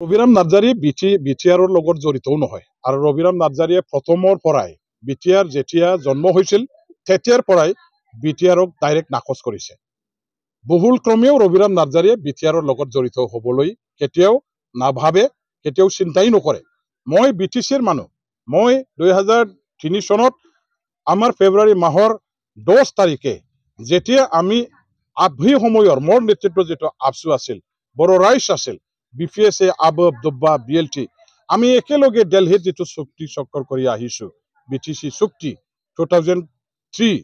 ৰবিৰাম নাৰ্জাৰী বিটিআৰৰ লগত জড়িতও নহয় আৰু ৰবিৰাম নাৰ্জাৰীয়ে প্ৰথমৰ পৰাই বিটিআৰ যেতিয়া জন্ম হৈছিল তেতিয়াৰ পৰাই বিটিআৰক ডাইৰেক্ট নাকচ কৰিছে। বহুল ক্ৰমেও ৰবিৰাম নাৰ্জাৰীয়ে বিটিআৰৰ লগত জড়িত হ'বলৈ কেতিয়াও নাভাবে, কেতিয়াও চিন্তাই নকৰে। মই বিটিচিৰ মানুহ। মই 2003 চনত আমাৰ ফেব্ৰুৱাৰী মাহৰ 10 তাৰিখে যেতিয়া আমি আভি সময়ৰ মোৰ নেতৃত্ব যেটো আফসু আছিল, বড় ৰাইজ আছিল, বিপিএসএ, আবব, দুব্বা, বিএলটি, আমি একেলগে দিল্লীত যেটো চুক্তি স্বাক্ষৰ কৰি আহিছো, বিটিচি চুক্তি 2003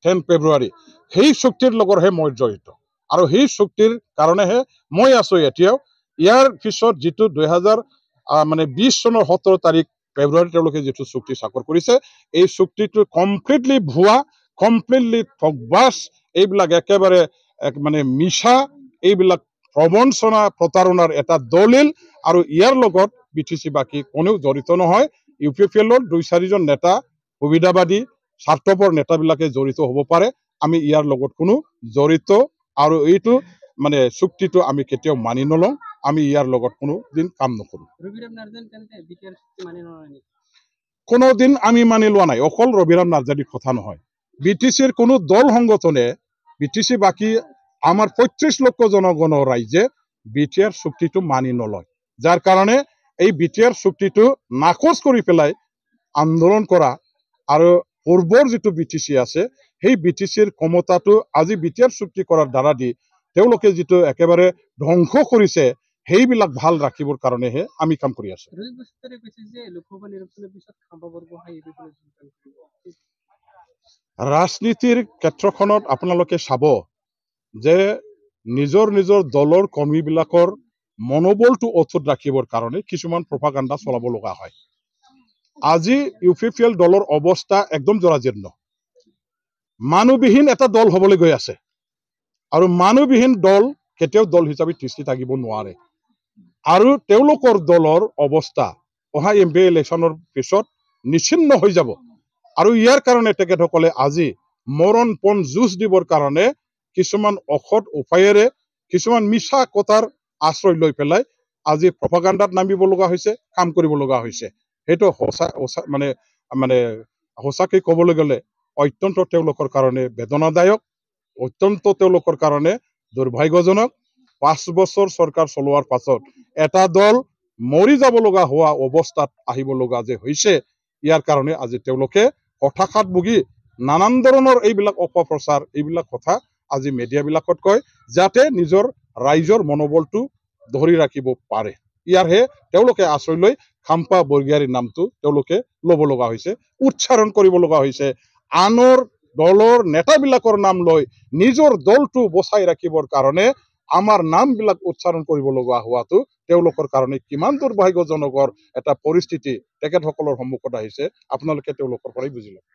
10 ফেব্ৰুৱাৰী, সেই চুক্তিৰ লগৰহে মই জড়িত আৰু সেই চুক্তিৰ কাৰণেহে মই আছো এতিয়াও। ইয়াৰ পিছত যেটো 2020 চনৰ 17 তাৰিখ ফেব্ৰুৱাৰী তেওঁলোকে যেটো চুক্তি স্বাক্ষৰ কৰিছে, এই চুক্তিটো কমপ্লিটলি ভুৱা, কমপ্লিটলি ঠগবাজ, এইবিলাক একেবাৰে মানে মিছা, এইবিলাক প্ৰবঞ্চনা প্ৰতাৰণাৰ এটা দলিল আৰু ইয়াৰ লগত বিটিচি বাকি কোনেও জড়িত নহয়। ইউপিপিএলৰ 2-4 জন নেতা সুবিধাবাদী স্বাৰ্থপৰ নেতাবিলাকে জড়িত হ'ব পাৰে, আমি ইয়াৰ লগত কোনো জড়িত আৰু এইটো মানে চুক্তিটো আমি কেতিয়াও মানি নলওঁ, আমি ইয়াৰ লগত কোনো দিন কাম নকৰো। কোনো দিন আমি মানি লোৱা নাই। অকল ৰবিৰাম নাৰ্জাৰীৰ কথা নহয়, বিটিচিৰ কোনো দল সংগঠনে, বিটিচি বাকি আমাৰ 35 লক্ষ জনগণৰ ৰাইজে বিটিআৰ চুক্তিটো মানি নলয়, যাৰ কাৰণে এই বিটিআৰ চুক্তিটো নাকচ কৰি পেলাই আন্দোলন কৰা আৰু পূৰ্বৰ যেটো বিটিচি আছে সেই বিটিচিৰ ক্ষমতাটো আজি বিটিআৰ চুক্তি কৰাৰ দ্বাৰা দি তেওঁলোকে যেটো একেবাৰে ধ্বংস কৰিছে, সেইবিলাক ভাল ৰাখিবৰ কাৰণেহে আমি কাম কৰি আছো। ৰাজনীতিৰ ক্ষেত্ৰখনত আপোনালোকে চাব যে নিজৰ দলৰ কৰ্মীবিলাকৰ মনোবলটো অটুট ৰাখিবৰ কাৰণে কিছুমান প্ৰপাগাণ্ডা চলাব লগা হয়। আজি ইউপিপিএল দলৰ অৱস্থা একদম জৰাজীৰ্ণ। মানুহবিহীন এটা দল হ'বলৈ গৈ আছে আৰু মানুহবিহীন দল কেতিয়াও দল হিচাপে তিষ্ঠি থাকিব নোৱাৰে আৰু তেওঁলোকৰ দলৰ অৱস্থা অহা এমপি ইলেকশ্যনৰ পিছত নিশ্চিন্ন হৈ যাব আৰু ইয়াৰ কাৰণে তেখেতসকলে আজি মৰণপণ যুঁজ দিবৰ কাৰণে কিছুমান অসৎ উপায়েৰে কিছুমান মিছা কথাৰ আশ্ৰয় লৈ পেলাই আজি প্ৰপাগাণ্ডাত নামিব লগা হৈছে, কাম কৰিব লগা হৈছে। সেইটো সঁচাকৈ ক'বলৈ গ'লে অত্যন্ত তেওঁলোকৰ কাৰণে বেদনাদায়ক, অত্যন্ত তেওঁলোকৰ কাৰণে দুৰ্ভাগ্যজনক। 5 বছৰ চৰকাৰ চলোৱাৰ পাছত এটা দল মৰি যাব লগা হোৱা অৱস্থাত আহিব লগা যে হৈছে, ইয়াৰ কাৰণে আজি তেওঁলোকে হতাশাত ভুগি নানান ধৰণৰ এইবিলাক অপপ্ৰচাৰ, এইবিলাক কথা আজি মিডিয়াবিলাকত কয় যাতে নিজৰ ৰাইজৰ মনোবলটো ধৰি ৰাখিব পাৰে। ইয়াৰহে তেওঁলোকে আশ্ৰয় লৈ খাম্পা বৰগিয়াৰীৰ নামটো তেওঁলোকে ল'ব লগা হৈছে, উচ্চাৰণ কৰিব লগা হৈছে। আনৰ দলৰ নেতাবিলাকৰ নাম লৈ নিজৰ দলটো বচাই ৰাখিবৰ কাৰণে আমাৰ নামবিলাক উচ্চাৰণ কৰিব লগা হোৱাটো তেওঁলোকৰ কাৰণে কিমান দুৰ্ভাগ্যজনকৰ এটা পৰিস্থিতি তেখেতসকলৰ সন্মুখত আহিছে, আপোনালোকে তেওঁলোকৰ পৰাই বুজি লওক।